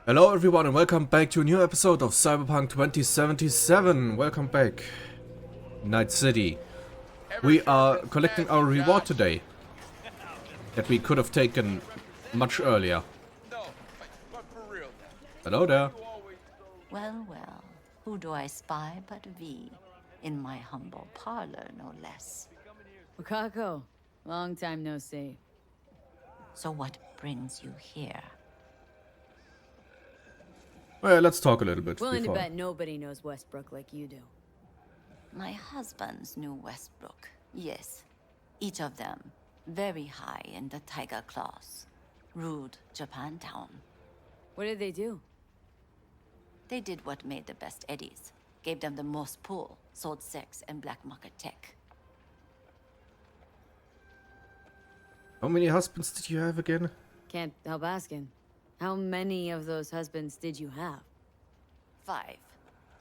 Hello everyone and welcome back to a new episode of Cyberpunk 2077. Welcome back, Night City. We are collecting our reward today that we could have taken much earlier. Hello there. Well, well, who do I spy but V? In my humble parlor, no less. Wakako, long time no see. So what brings you here? Well, let's talk a little bit Willing before. to bet nobody knows Westbrook like you do. My husbands knew Westbrook, yes. Each of them, very high in the Tiger Claws. Ruled Japantown. What did they do? They did what made the best eddies. Gave them the most pull, sold sex and black market tech. How many husbands did you have again? Can't help asking. How many of those husbands did you have? 5.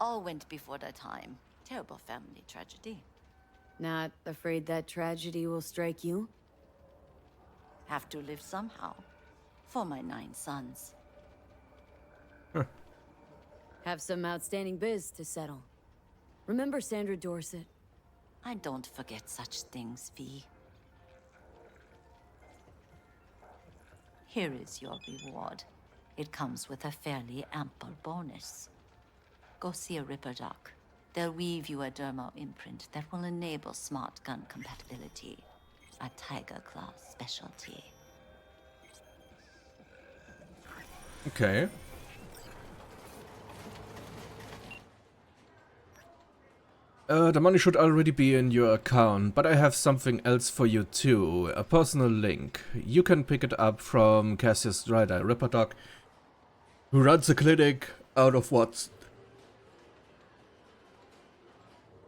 All went before their time. Terrible family tragedy. Not afraid that tragedy will strike you? Have to live somehow. For my 9 sons. Have some outstanding biz to settle. Remember Sandra Dorset? I don't forget such things, V. Here is your reward. It comes with a fairly ample bonus. Go see a Ripper doc. They'll weave you a dermal imprint that will enable smart gun compatibility. A Tiger Claw specialty. Okay. The money should already be in your account, but I have something else for you too. A personal link. You can pick it up from Cassius Ryder, Ripper Doc, who runs a clinic out of Watts.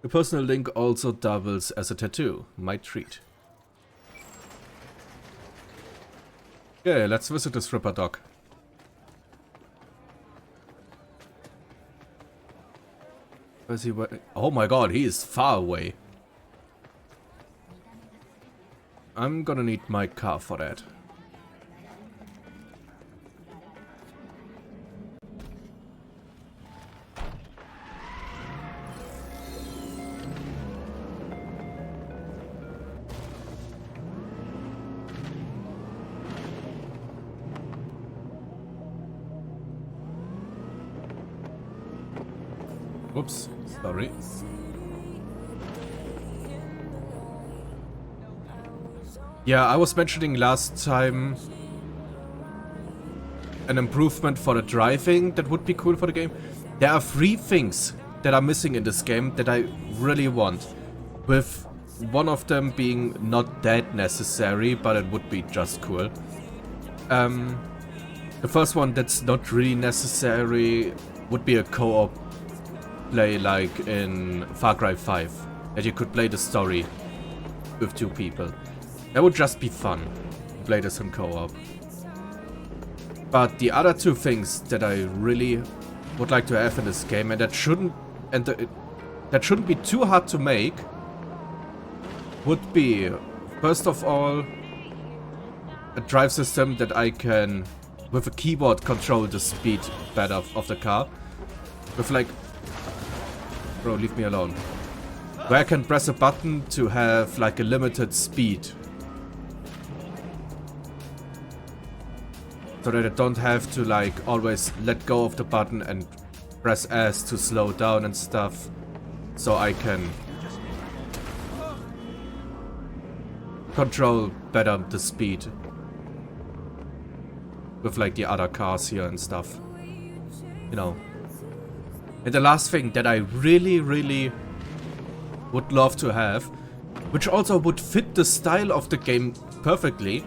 The personal link also doubles as a tattoo. My treat. Yeah, let's visit this Ripper Doc. Where's he? Oh my god, he is far away. I'm gonna need my car for that. Oops, sorry. Yeah, I was mentioning last time an improvement for the driving that would be cool for the game. There are 3 things that are missing in this game that I really want. With one of them being not that necessary, but it would be just cool. The first one that's not really necessary would be a co-op play like in Far Cry 5, that you could play the story with 2 people. That would just be fun, play this in co-op. But the other 2 things that I really would like to have in this game, and that shouldn't be too hard to make, would be, first of all, a drive system that I can, with a keyboard, control the speed better of the car. With like... Bro, leave me alone. Where I can press a button to have like a limited speed. So that I don't have to like always let go of the button and press S to slow down and stuff. So I can control better the speed. With like the other cars here and stuff. You know. And the last thing that I really would love to have, which also would fit the style of the game perfectly,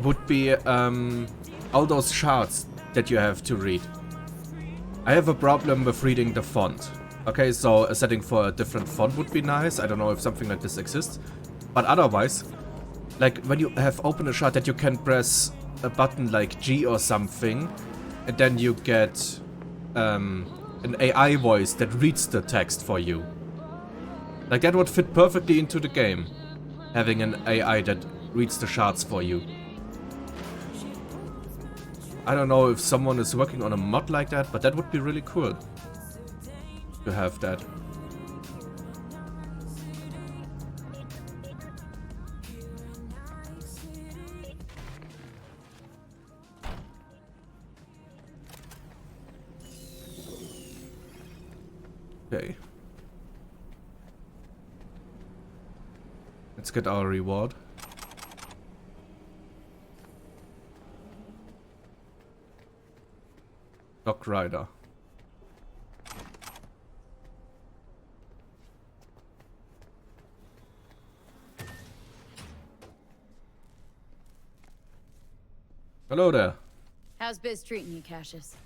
would be all those charts that you have to read. I have a problem with reading the font. Okay, so a setting for a different font would be nice. I don't know if something like this exists. But otherwise, like when you have opened a chart that you can press a button like G or something, and then you get an AI voice that reads the text for you. Like that would fit perfectly into the game. Having an AI that reads the charts for you. I don't know if someone is working on a mod like that, but that would be really cool to have that. Okay. Let's get our reward. Dock Rider. Hello there. How's biz treating you, Cassius?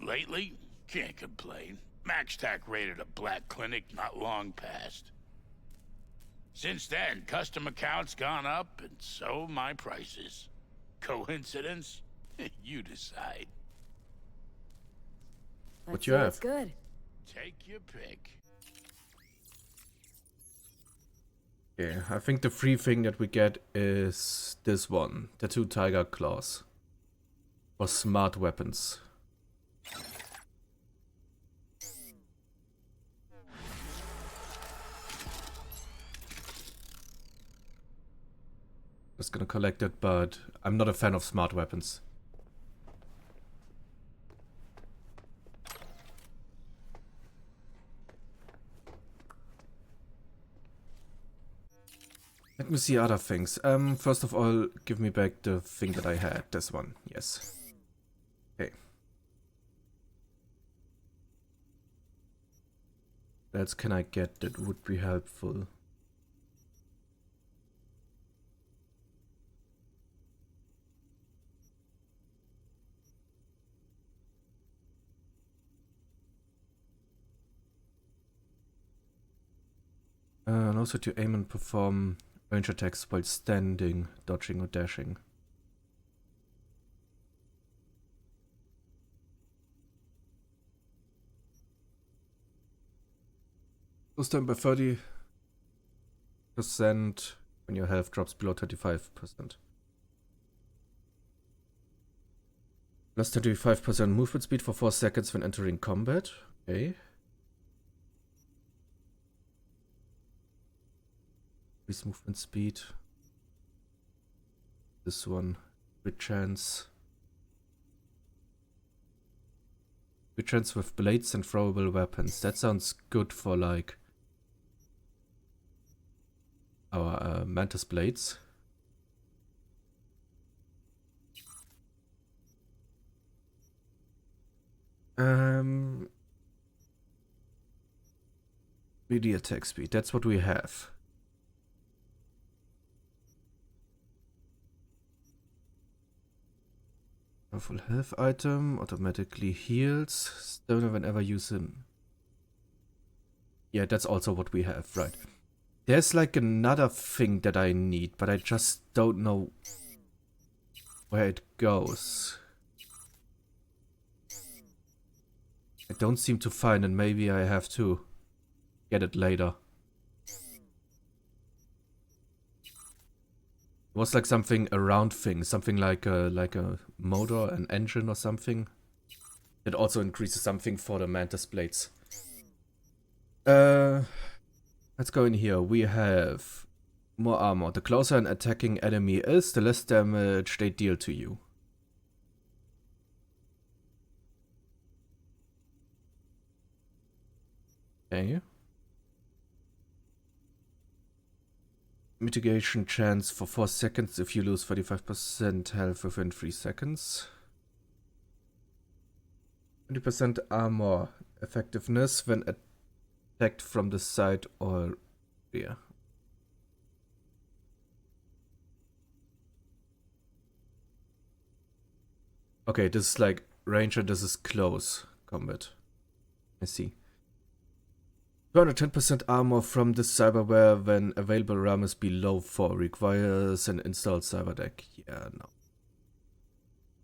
Lately, can't complain. MaxTac raided a black clinic not long past. Since then, custom accounts gone up, and so my prices. Coincidence? You decide. What you have? That's good. Take your pick. Yeah, I think the free thing that we get is this one. The 2 tiger claws. For smart weapons. Just gonna collect it, but I'm not a fan of smart weapons. Let me see other things. First of all, give me back the thing that I had. This one, yes. Okay. What else can I get that would be helpful? And also to aim and perform range attacks while standing, dodging or dashing. Boost time by 30% when your health drops below 35%. Plus 35% movement speed for 4 seconds when entering combat. Okay. Increase movement speed. This one. Crit chance. Crit chance with blades and throwable weapons. That sounds good for like our mantis blades. Melee attack speed. That's what we have. Full health item, automatically heals, stamina whenever using. Yeah, that's also what we have, right. There's like another thing that I need, but I just don't know where it goes. I don't seem to find it, maybe I have to get it later. It was like something around things, something like a motor, an engine or something. It also increases something for the mantis blades. Let's go in here. We have more armor. The closer an attacking enemy is, the less damage they deal to you. Okay. Mitigation chance for 4 seconds if you lose 45% health within 3 seconds. 20% armor effectiveness when attacked from the side or rear. Okay, this is like range and this is close combat. I see. 210% armor from the cyberware when available RAM is below 4. Requires an installed cyber deck. Yeah, no.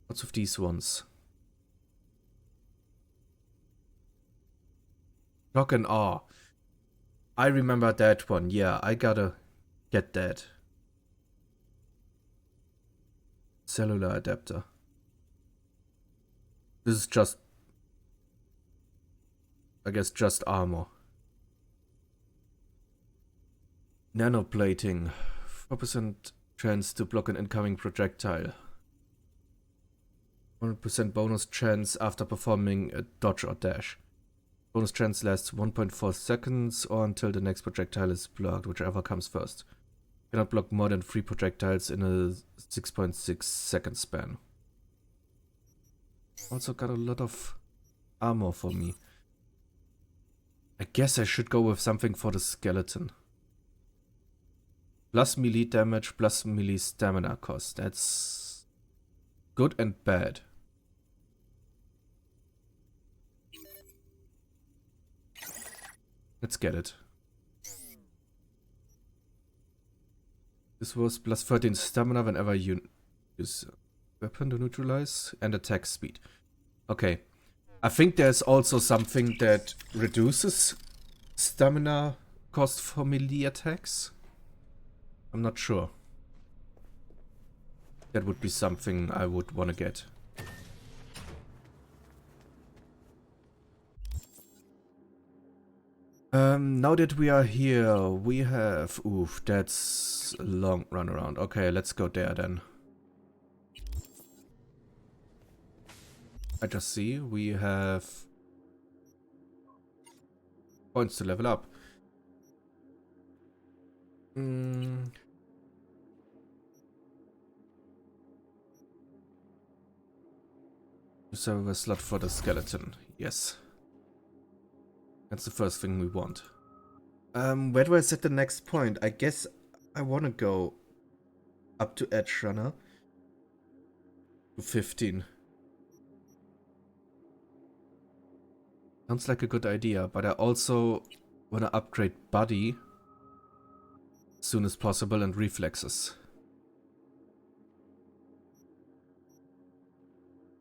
Lots of these ones. Lock and awe. I remember that one. Yeah, I gotta get that. Cellular adapter. This is just, I guess, just armor. Nanoplating. 4% chance to block an incoming projectile. 100% bonus chance after performing a dodge or dash. Bonus chance lasts 1.4 seconds or until the next projectile is blocked, whichever comes first. Cannot block more than 3 projectiles in a 6.6 second span. Also got a lot of armor for me. I guess I should go with something for the skeleton. Plus melee damage, plus melee stamina cost. That's good and bad. Let's get it. This was plus 13 stamina whenever you use a weapon to neutralize, and attack speed. Okay. I think there's also something that reduces stamina cost for melee attacks. I'm not sure. That would be something I would want to get. Now that we are here, we have... Oof, that's a long run around. Okay, let's go there then. I just see we have points to level up. Reserve a slot for the skeleton. Yes. That's the first thing we want. Where do I set the next point? I guess I want to go up to Edge Runner. To 15. Sounds like a good idea, but I also want to upgrade Body as soon as possible and Reflexes.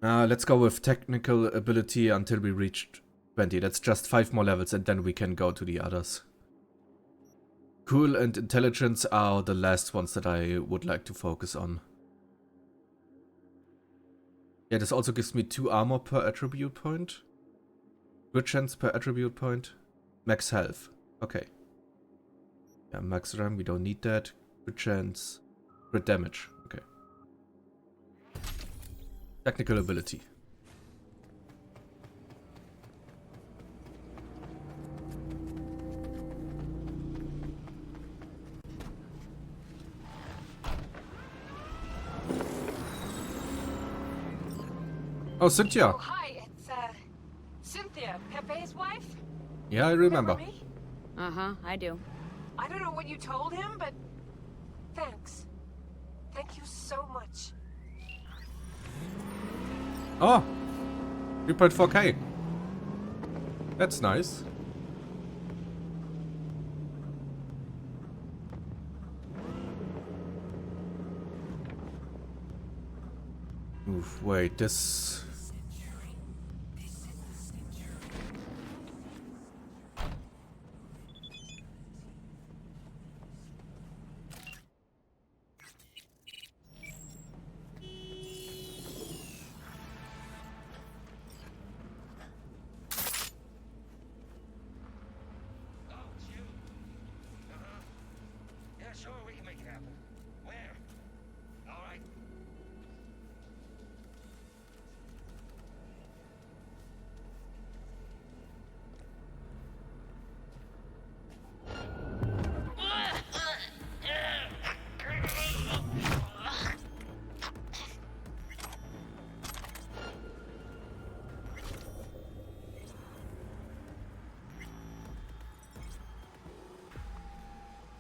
Let's go with Technical Ability until we reach 20. That's just 5 more levels and then we can go to the others. Cool and Intelligence are the last ones that I would like to focus on. Yeah, this also gives me 2 armor per attribute point. Good chance per attribute point. Max health. Okay. Yeah, max RAM, we don't need that. Good chance. Crit damage. Okay. Technical ability. Oh, Cynthia. Oh, hi, it's, Cynthia, Pepe's wife? Yeah, I remember. Me? Uh-huh, I do. I don't know what you told him, but thanks. Thank you so much. Oh! 3.4K. That's nice. Oof, wait, this... Yeah, sure, we can make it happen. Where? All right.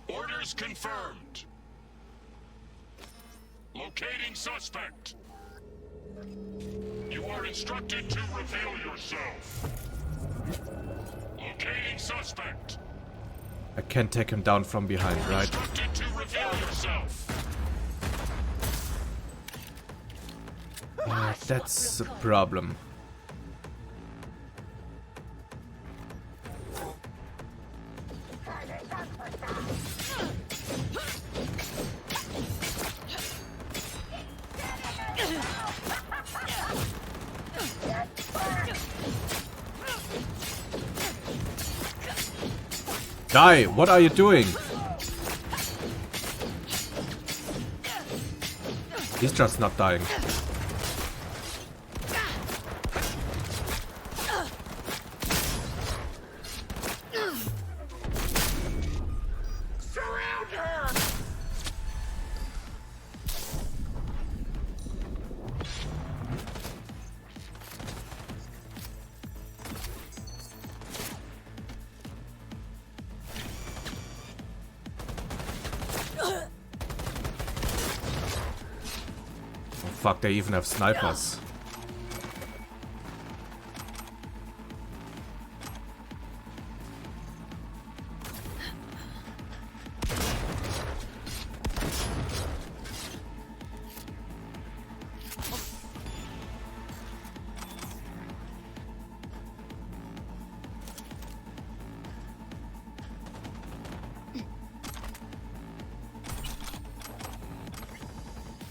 Orders confirmed. Locating suspect. You are instructed to reveal yourself. Locating suspect. I can't take him down from behind, right? Instructed to reveal yourself. That's a problem. Die! What are you doing? He's just not dying. Surround her! Oh, fuck, they even have snipers.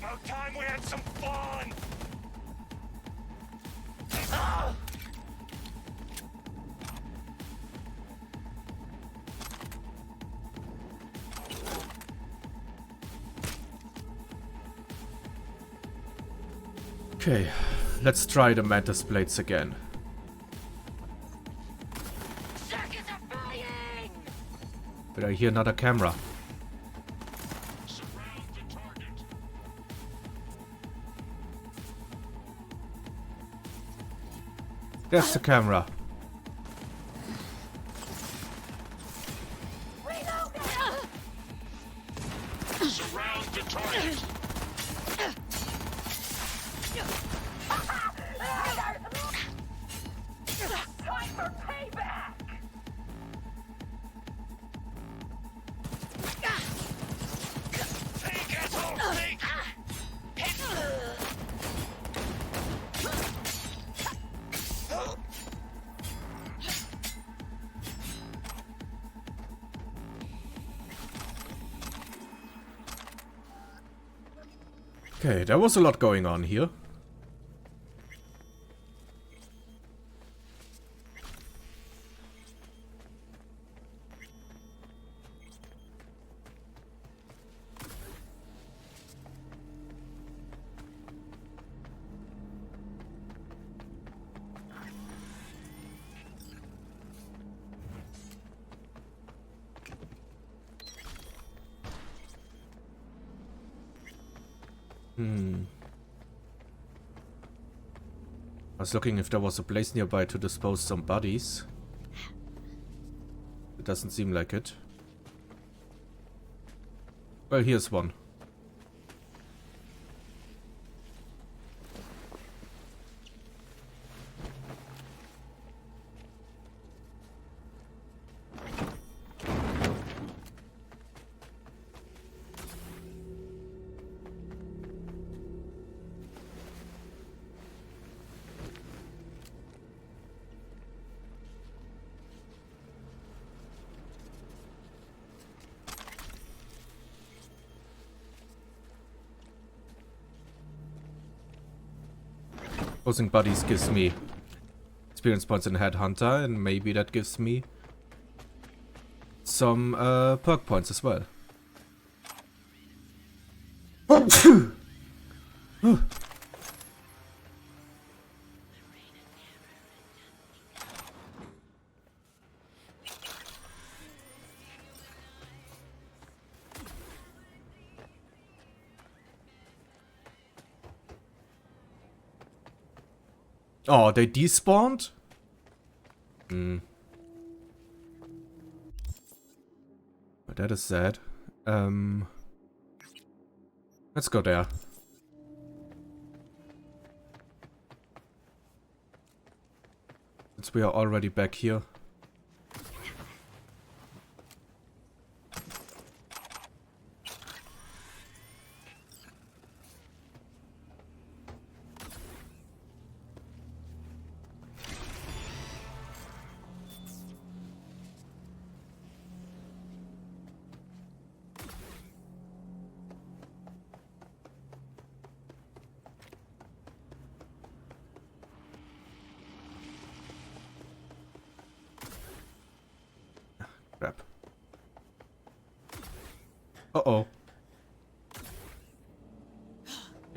About time we had some fun! Okay, let's try the mantis blades again. Seconds are flying! But I hear another camera. Surround the target. There's the camera. Surround the target. Time for payback! Take asshole! Take! Okay, there was a lot going on here. I was looking if there was a place nearby to dispose some bodies. It doesn't seem like it. Well, here's one. Opposing buddies gives me experience points in Headhunter, and maybe that gives me some perk points as well. Oh, they despawned? But that is sad. Let's go there. Since we are already back here. Crap. Uh-oh.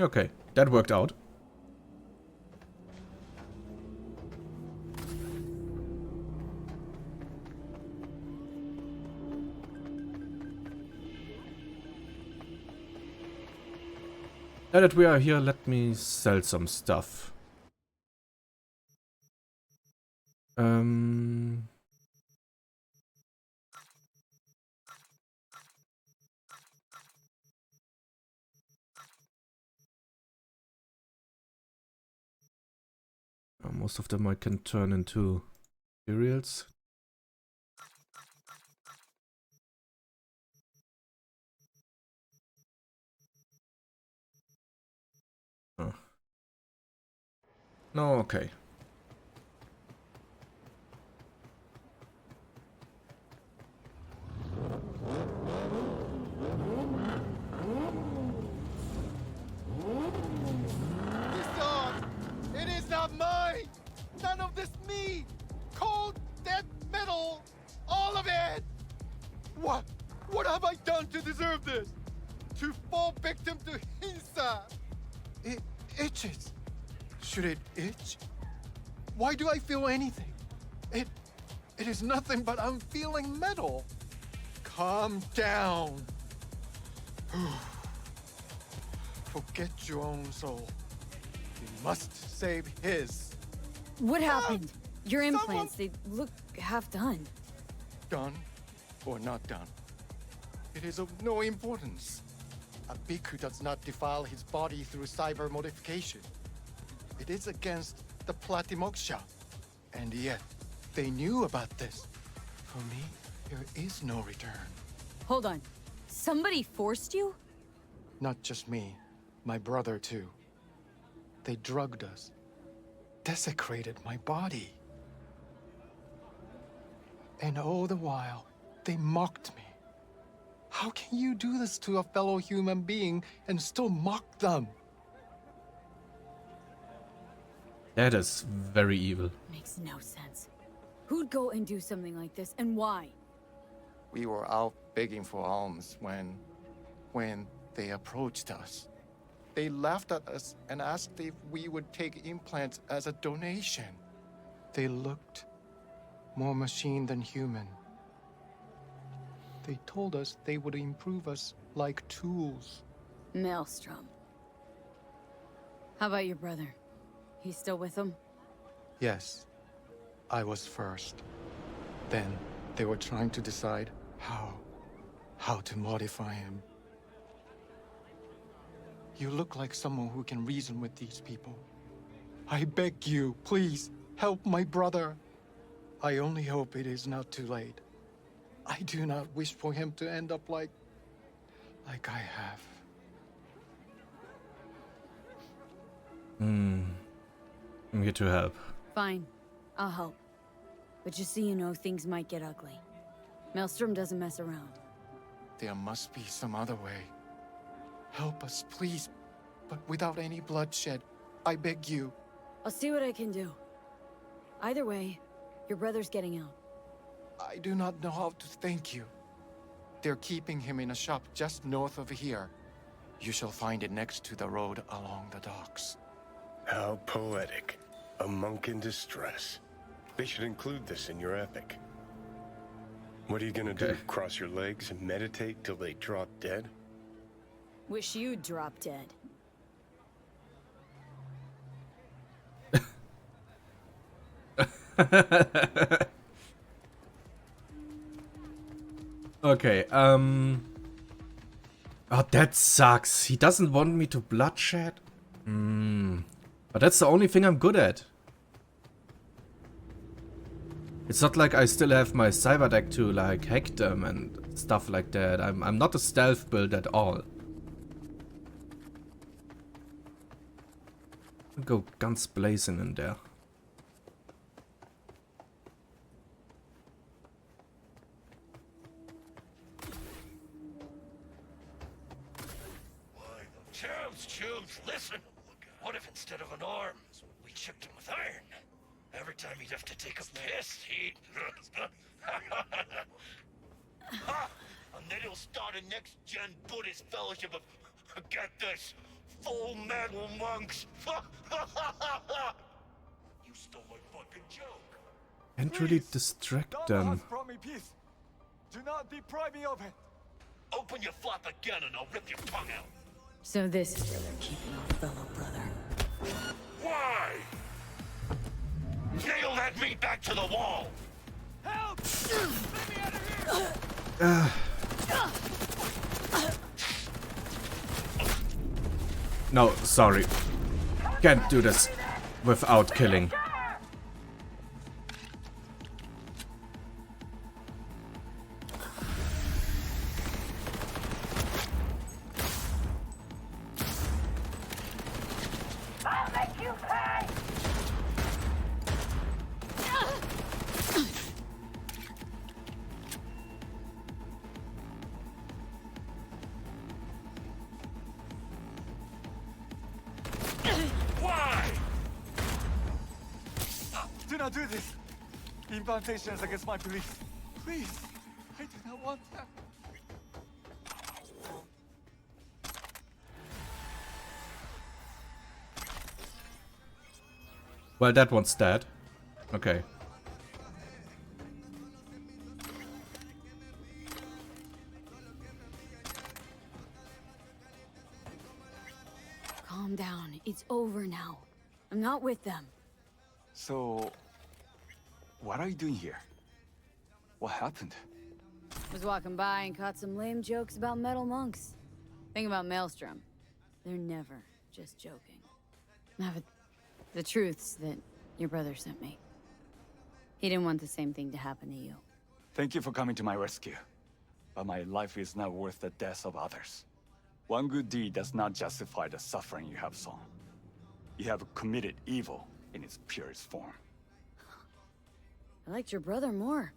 Okay, that worked out. Now that we are here, let me sell some stuff. Most of them I can turn into materials. Oh. No, okay. This dog! It is not mine! None of this meat! Cold, dead metal! All of it! What? What have I done to deserve this? To fall victim to Hinsa? It itches. Should it itch? Why do I feel anything? It is nothing but I'm feeling metal. Calm down. Forget your own soul. You must save his. What happened? Your Someone- implants, they look half done. Done or not done. It is of no importance. A bhikkhu does not defile his body through cyber modification. It is against the Platimoksha. And yet, they knew about this. For me, there is no return. Hold on. Somebody forced you? Not just me, my brother too. They drugged us, desecrated my body. And all the while, they mocked me. How can you do this to a fellow human being and still mock them? That is very evil. Makes no sense. Who'd go and do something like this, and why? We were out begging for alms when they approached us. They laughed at us and asked if we would take implants as a donation. They looked more machine than human. They told us they would improve us like tools. Maelstrom. How about your brother? He's still with them? Yes, I was first. Then they were trying to decide how to modify him. You look like someone who can reason with these people. I beg you, please, help my brother. I only hope it is not too late. I do not wish for him to end up like I have. I'm here to help. Fine. I'll help. But just so you know, things might get ugly. Maelstrom doesn't mess around. There must be some other way. Help us, please, but without any bloodshed. I beg you. I'll see what I can do. Either way, your brother's getting out. I do not know how to thank you. They're keeping him in a shop just north of here. You shall find it next to the road along the docks. How poetic. A monk in distress. They should include this in your epic. What are you gonna do? Cross your legs and meditate till they drop dead? Wish you'd drop dead. Okay, oh, that sucks. He doesn't want me to bloodshed? But that's the only thing I'm good at. It's not like I still have my cyber deck to like hack them and stuff like that. I'm not a stealth build at all. I'll go guns blazing in there. Chills, listen. What if instead of an arm, we chipped him with iron? Every time he'd have to take a piss, he'd... Ha! And then he'll start a next-gen Buddhist fellowship of, get this, full metal monks. You stole my fucking joke. Can't really distract them. brought me peace. Do not deprive me of it. Open your flap again and I'll rip your tongue out. So this is where they're keeping our fellow brother. Why? Nail that meat back to the wall. Help! Let me out of here! No, sorry. Can't do this without killing. Why? Do not do this. Implantations against my beliefs. Please. I do not want that. Well, that one's dead. Okay. Calm down. It's over now. I'm not with them. So, what are you doing here? What happened? Was walking by and caught some lame jokes about metal monks. Thing about Maelstrom. They're never just joking. Now, but the truth's that your brother sent me. He didn't want the same thing to happen to you. Thank you for coming to my rescue. But my life is not worth the deaths of others. One good deed does not justify the suffering you have sown. You have committed evil in its purest form. I liked your brother more.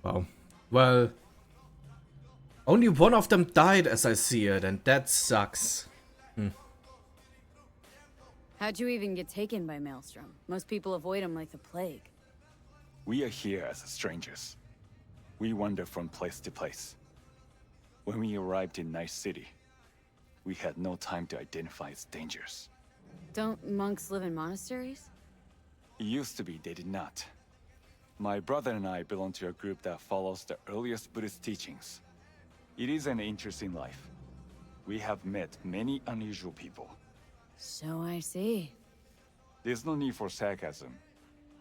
Wow. Well, only one of them died as I see it, and that sucks. How'd you even get taken by Maelstrom? Most people avoid him like the plague. We are here as strangers. We wander from place to place. When we arrived in Night City, we had no time to identify its dangers. Don't monks live in monasteries? It used to be they did not. My brother and I belong to a group that follows the earliest Buddhist teachings. It is an interesting life. We have met many unusual people. So I see. There's no need for sarcasm.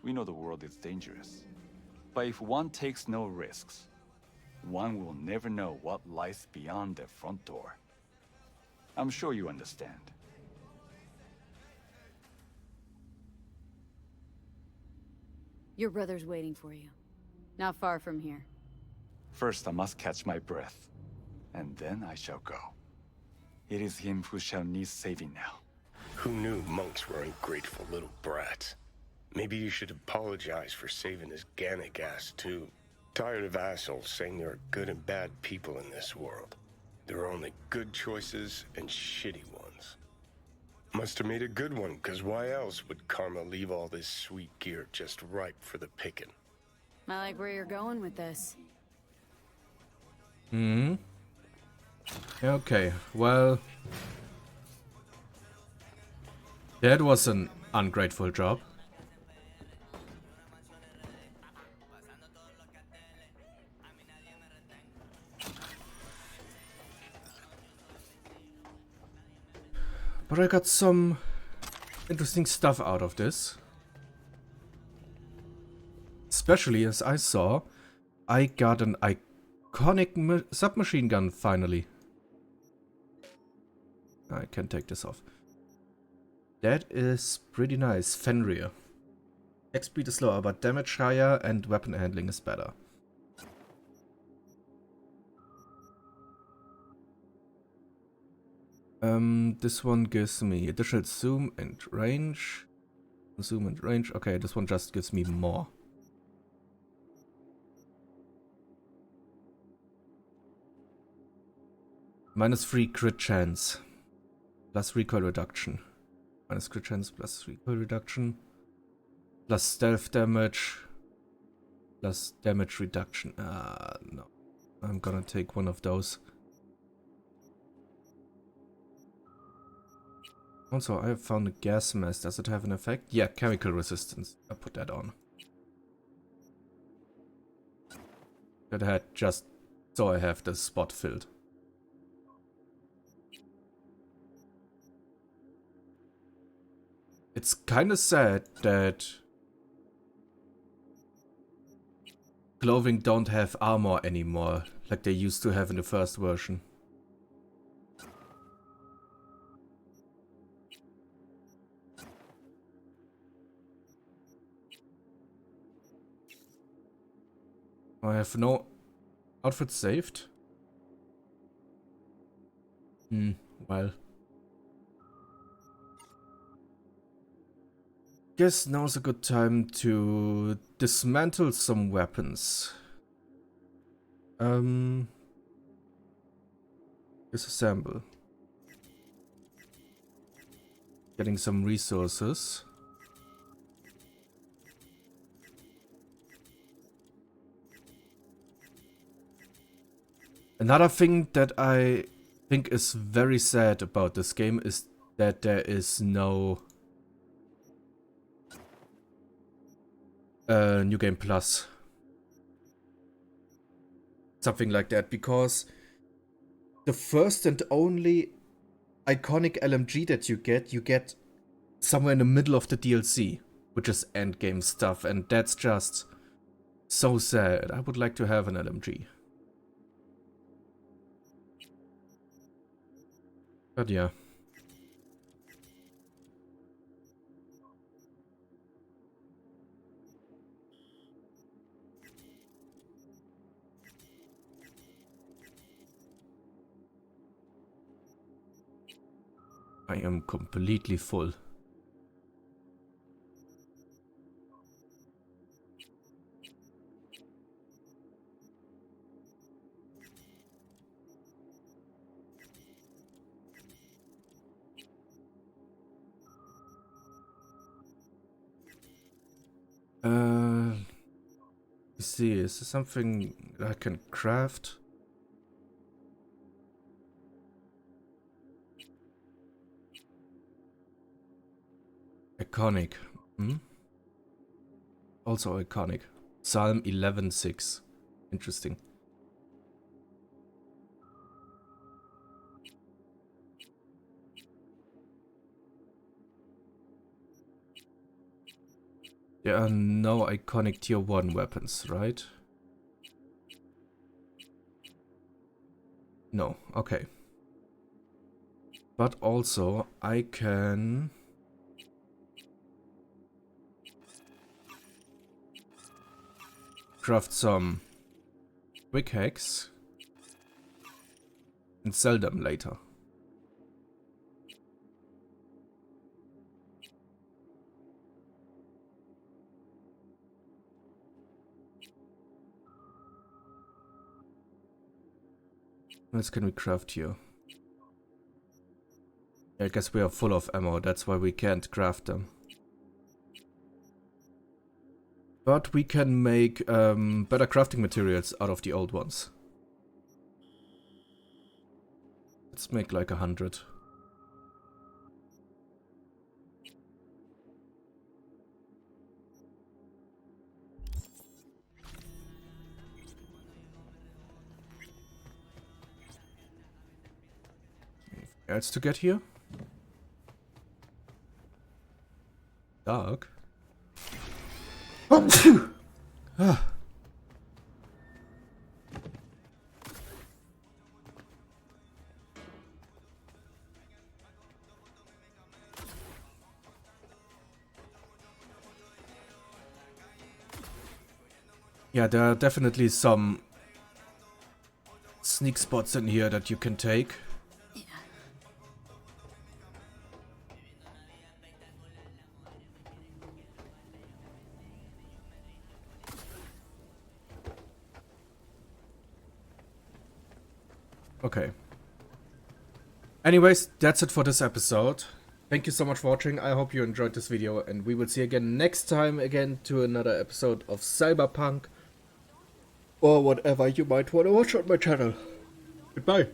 We know the world is dangerous. But if one takes no risks, one will never know what lies beyond the front door. I'm sure you understand. Your brother's waiting for you. Not far from here. First, I must catch my breath, and then I shall go. It is him who shall need saving now. Who knew monks were ungrateful little brats? Maybe you should apologize for saving his Gannic ass too. Tired of assholes saying there are good and bad people in this world. There are only good choices and shitty ones. Must have made a good one, because why else would Karma leave all this sweet gear just ripe for the picking? I like where you're going with this. Okay, well... that was an ungrateful job. But I got some interesting stuff out of this. Especially as I saw, I got an iconic submachine gun finally. I can take this off. That is pretty nice. Fenrir. Attack speed is lower, but damage higher and weapon handling is better. This one gives me additional zoom and range. Zoom and range. Okay, this one just gives me more. -3 crit chance. Plus recoil reduction. Minus crit chance, plus recoil reduction. Plus stealth damage. plus damage reduction. No. I'm gonna take one of those. Also, I have found a gas mask. Does it have an effect? Yeah, chemical resistance. I put that on. That had just so I have the spot filled. It's kind of sad that clothing don't have armor anymore, like they used to have in the first version. I have no outfit saved. Well. Guess now's a good time to dismantle some weapons. Disassemble. Getting some resources. Another thing that I think is very sad about this game is that there is no New Game Plus. Something like that, because the first and only iconic LMG that you get somewhere in the middle of the DLC, which is endgame stuff, and that's just so sad. I would like to have an LMG. But yeah. I am completely full. Let's see, is there something I can craft? Iconic. Also iconic. Psalm 11:6. Interesting. There are no iconic tier 1 weapons, right? No, okay. But also I can craft some quick hacks and sell them later. What else can we craft here? I guess we are full of ammo, that's why we can't craft them. But we can make better crafting materials out of the old ones. Let's make like 100. Anything else to get here? Dark. Ah. Yeah, there are definitely some sneak spots in here that you can take. Okay. Anyways, that's it for this episode. Thank you so much for watching. I hope you enjoyed this video, and we will see you again next time again to another episode of Cyberpunk. or whatever you might want to watch on my channel. Goodbye.